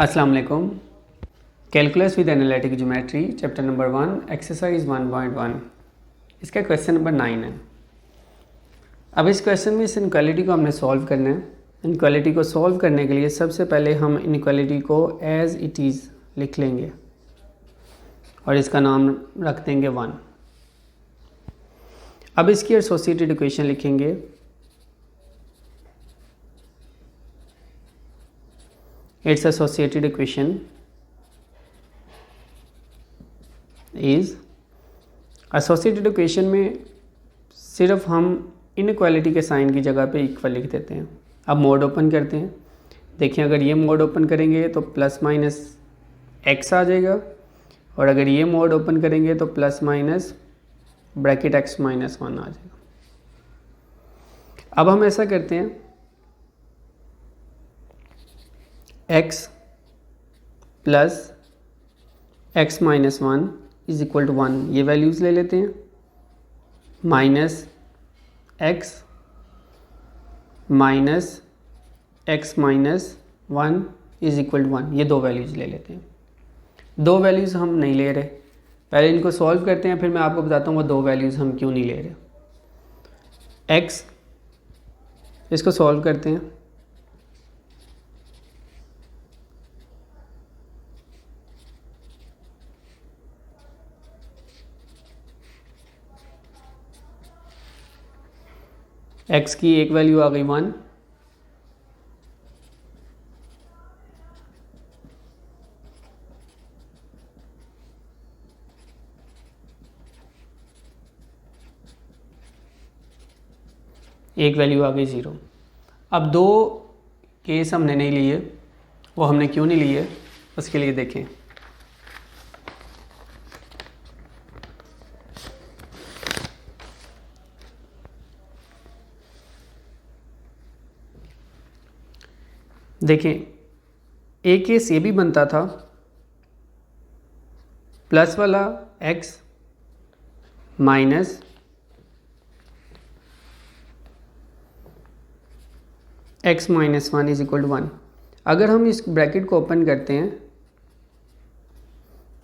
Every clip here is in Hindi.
अस्सलाम वालेकुम। Calculus with analytic geometry chapter number 1 exercise 1.1 इसका क्वेश्चन नंबर 9 है। अब इस क्वेश्चन में इस इनक्वालिटी को हमने सॉल्व करना है। इनक्वालिटी को सॉल्व करने के लिए सबसे पहले हम इनक्वालिटी को एज इट इज़ लिख लेंगे और इसका नाम रख देंगे 1। अब इसकी एसोसिएटेड इक्वेशन लिखेंगे। Its associated equation is associated equation में सिर्फ हम इनइक्वालिटी के साइन की जगह पे इक्वल लिख देते हैं। अब मोड ओपन करते हैं। देखिए, अगर ये मोड ओपन करेंगे तो प्लस माइनस एक्स आ जाएगा और अगर ये मोड ओपन करेंगे तो plus minus bracket x minus 1 आ जाएगा। अब हम ऐसा करते हैं, x plus x minus 1 is equal to 1, ये वैल्यूज़ ले लेते हैं। Minus x minus 1 is equal to 1, ये दो वैल्यूज़ ले लेते हैं। दो वैल्यूज़ हम नहीं ले रहे, पहले इनको सॉल्व करते हैं, फिर मैं आपको बताता हूँ वो दो वैल्यूज़ हम क्यों नहीं ले रहे। x इसको सॉल्व करते हैं। x की एक वैल्यू आ गई 1, एक वैल्यू आ गई 0। अब दो केस हमने नहीं लिए, वो हमने क्यों नहीं लिए उसके लिए देखें। देखें, एक केस ये भी बनता था, प्लस वाला x minus x minus 1 is equal to 1। अगर हम इस ब्रैकेट को ओपन करते हैं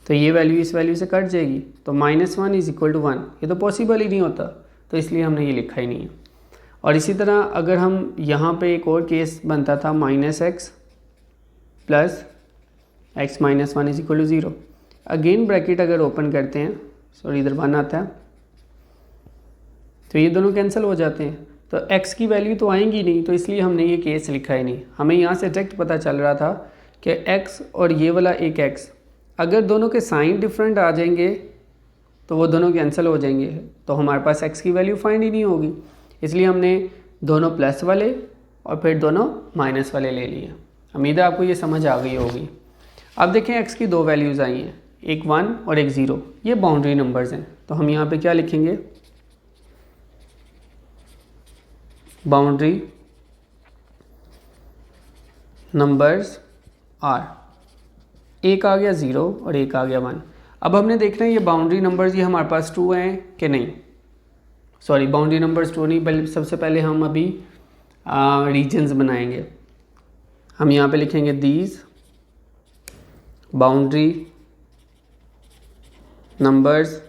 तो ये वैल्यू इस वैल्यू से कट जाएगी, तो माइनस 1 इज इक्वल टू 1, ये तो पॉसिबल ही नहीं होता, तो इसलिए हमने ये लिखा ही नहीं है। और इसी तरह अगर हम यहाँ पे एक और केस बनता था, minus x plus x minus 1 is equal to 0। Again bracket अगर ओपन करते हैं, सॉरी इधर 1 आता है, तो ये दोनों कैंसिल हो जाते हैं, तो x की वैल्यू तो आएंगी नहीं, तो इसलिए हमने ये केस लिखा ही नहीं। हमें यहाँ से डायरेक्ट पता चल रहा था कि x और ये वाला एक x अगर दोनों के साइन डिफरेंट आ जाएंगे तो वो दोनों कैंसिल हो जाएंगे, तो हमारे पास x की वैल्यू फाइंड ही नहीं होगी। इसलिए हमने दोनों प्लस वाले और फिर दोनों माइनस वाले ले लिए। उम्मीद है आपको ये समझ आ गई होगी। अब देखें, x की दो वैल्यूज़ आई हैं, एक 1 और एक 0, ये बाउंड्री नंबर्स हैं, तो हम यहाँ पे क्या लिखेंगे, बाउंड्री नंबर्स आर। एक आ गया 0 और एक आ गया 1। अब हमने देखना है ये बाउंड्री नंबर्स ये हमारे पास 2 हैं कि नहीं। सॉरी, बाउंड्री नंबर्स 2 नहीं, बल्कि सबसे पहले हम अभी रीजन्स बनाएंगे। हम यहाँ पे लिखेंगे these boundary numbers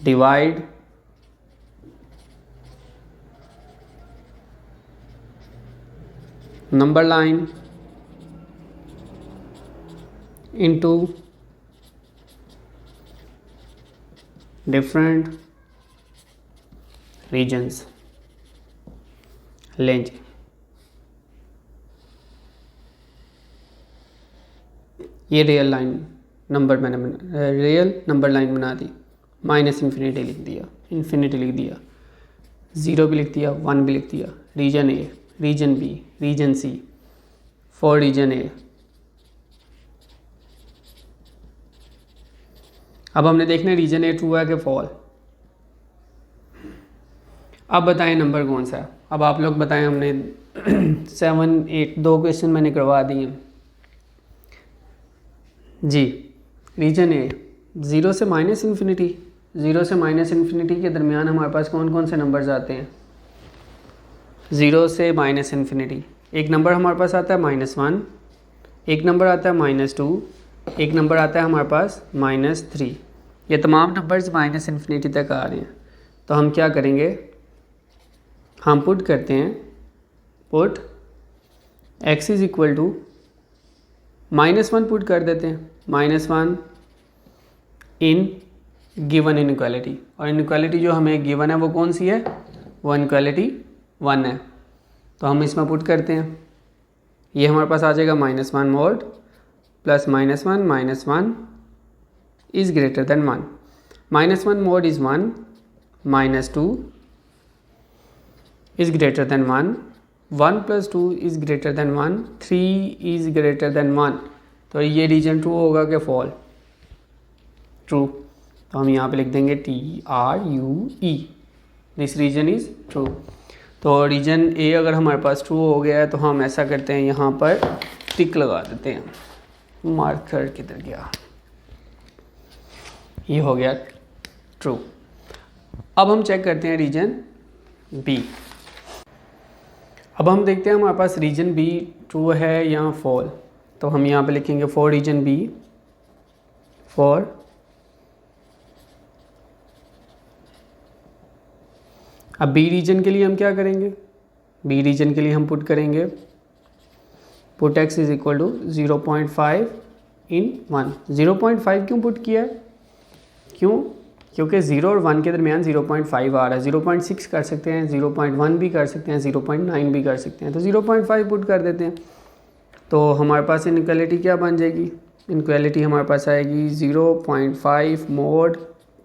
divide number line into different regions। लें जी, ये रियल लाइन नंबर मैंने रियल नंबर लाइन बना दी, माइनस इन्फिनिटी लिख दिया, इन्फिनिटी लिख दिया, 0 भी लिख दिया, 1 भी लिख दिया। Reason A, reason B, reason C, for reason A. अब हमने देखना है रीजन ए ट्रू है कि फॉल। अब बताएं नंबर कौन सा है। अब आप लोग बताएं, हमने 7, 8 दो क्वेश्चन मैंने करवा दिए जी। रीजन ए 0 से माइनस इन्फिनिटी, 0 से माइनस इन्फिनिटी के दरमियान हमारे पास कौन कौन से नंबर्स आते हैं? 0 से माइनस इन्फिनिटी, एक नंबर हमारे पास आता है -1, एक नंबर आता है -2, एक नंबर आता है हमारे पास -3। ये तमाम नंबर्स -∞ तक आ रहे हैं। तो हम क्या करेंगे, हम पुट करते हैं, put x is equal to -1 put कर देते हैं, -1 इन गिवन इनइक्वालिटी। और इनइक्वालिटी जो हमें गिवन है वो कौन सी है, वो इनइक्वालिटी 1 है। तो हम इसमें पुट करते हैं, ये हमारे पास आ जाएगा -1 mode plus -1 is greater than 1। -1 mode is 1, -2 is greater than 1, 1 + 2 is greater than 1, 3 is greater than 1। तो ये रीजन ट्रू होगा कि फॉल, ट्रू। तो हम यहाँ पे लिख देंगे TRUE, this region is true. तो रीजन ए अगर हमारे पास ट्रू हो गया है तो हम ऐसा करते हैं, यहाँ पर टिक लगा देते हैं, मार्कर किधर गया, ये हो गया ट्रू। अब हम चेक करते हैं रीजन बी। अब हम देखते हैं हमारे पास रीजन बी ट्रू है या फॉल। तो हम यहाँ पे लिखेंगे फॉर रीजन बी, फॉर अब बी रीजन के लिए हम क्या करेंगे, बी रीजन के लिए हम पुट करेंगे, put x is equal to 0.5 in 1। 0.5 क्यों पुट किया है, क्यों, क्योंकि 0 और 1 के दरमियान 0.5 आ रहा है। 0.6 कर सकते हैं, 0.1 भी कर सकते हैं, 0.9 भी कर सकते हैं, तो 0.5 पुट कर देते हैं। तो हमारे पास इनइक्वालिटी क्या बन जाएगी, इनइक्वालिटी हमारे पास आएगी 0.5 mode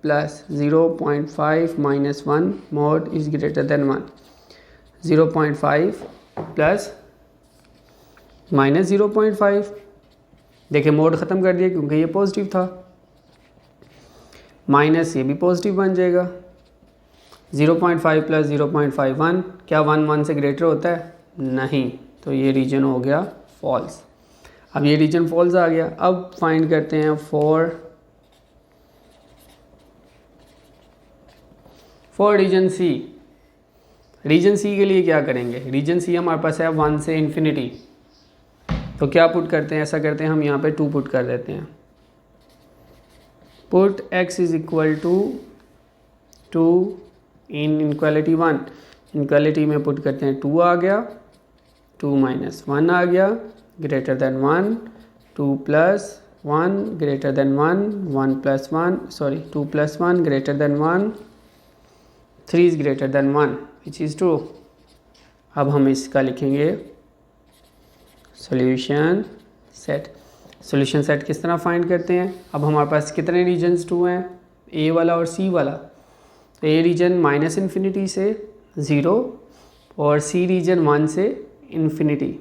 plus 0.5 - 1 mode is greater than 1। 0.5 plus -0.5, देखिए मोड ख़त्म कर दिया क्योंकि ये पॉजिटिव था, माइनस ये भी पॉजिटिव बन जाएगा। 0.5 प्लस 0.51, क्या 1 से ग्रेटर होता है, नहीं। तो ये रीजन हो गया फॉल्स। अब ये रीजन फॉल्स आ गया। अब फाइंड करते हैं फॉर रीजन सी। रीजन सी के लिए क्या करेंगे, रीजन सी हमारे पास है 1 से इन्फिनिटी। तो क्या पुट करते हैं, ऐसा करते हैं हम यहाँ पे 2 पुट कर देते हैं, put x is equal to 2 in inequality 1। Inequality में पुट करते हैं 2 आ गया, 2 - 1 आ गया, greater than 1, 2 + 1 greater than 1, 1 + 1 sorry 2 + 1 greater than 1, 3 is greater than 1 which is true. अब हम इसका लिखेंगे सॉल्यूशन सेट। सॉल्यूशन सेट किस तरह फाइंड करते हैं, अब हमारे पास कितने रीजन्स ट्रू हैं, ए वाला और सी वाला। तो ए रीजन -∞ से 0 और सी रीजन 1 से इन्फिनिटी।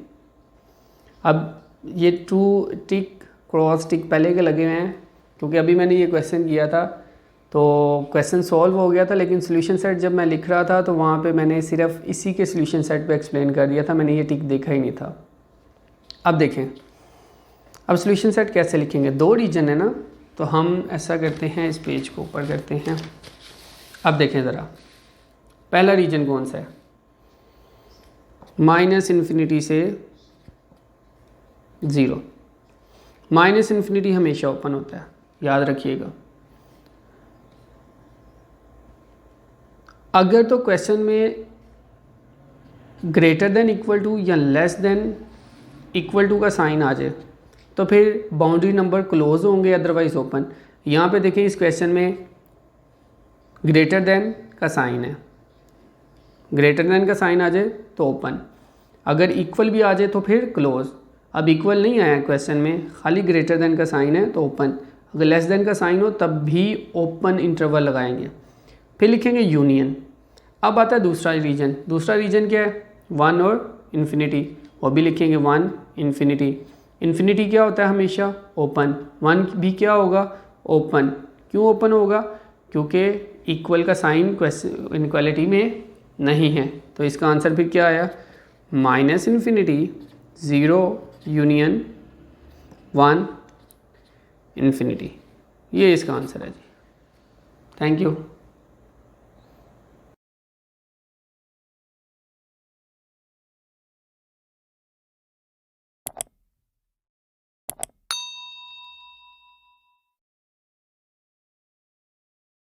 अब ये 2 टिक क्रॉस टिक पहले के लगे हुए हैं क्योंकि अभी मैंने ये क्वेश्चन किया था तो क्वेश्चन सॉल्व हो गया था, लेकिन सॉल्यूशन सेट जब मैं लिख रहा था तो वहाँ पे मैंने सिर्फ इसी के सॉल्यूशन सेट पे एक्सप्लेन कर दिया था, मैंने ये टिक देखा ही नहीं था। अब देखें, अब सॉल्यूशन सेट कैसे लिखेंगे, 2 रीजन है ना, तो हम ऐसा करते हैं, इस पेज को ऊपर करते हैं। अब देखें ज़रा, पहला रीजन कौन सा है, -∞ से 0। -∞ हमेशा ओपन होता है, याद रखिएगा। अगर तो क्वेश्चन में ग्रेटर देन इक्वल टू या लेस देन इक्वल टू का साइन आ जाए तो फिर बाउंड्री नंबर क्लोज होंगे, अदरवाइज ओपन। यहाँ पे देखें इस क्वेश्चन में ग्रेटर देन का साइन है, ग्रेटर देन का साइन आ जाए तो ओपन, अगर इक्वल भी आ जाए तो फिर क्लोज। अब इक्वल नहीं आया क्वेश्चन में, खाली ग्रेटर देन का साइन है तो ओपन, अगर लेस देन का साइन हो तब भी ओपन इंटरवल लगाएंगे। फिर लिखेंगे यूनियन। अब आता है दूसरा रीजन, दूसरा रीजन क्या है, 1 और इन्फिनिटी, वो भी लिखेंगे 1 इन्फिनिटी। इन्फिनिटी क्या होता है हमेशा ओपन, 1 भी क्या होगा ओपन। क्यों ओपन होगा, क्योंकि इक्वल का साइन क्वेश्चन इनक्वालिटी में नहीं है। तो इसका आंसर फिर क्या आया, -∞, 0 यूनियन 1 इन्फिनिटी। ये इसका आंसर है जी। Thank you.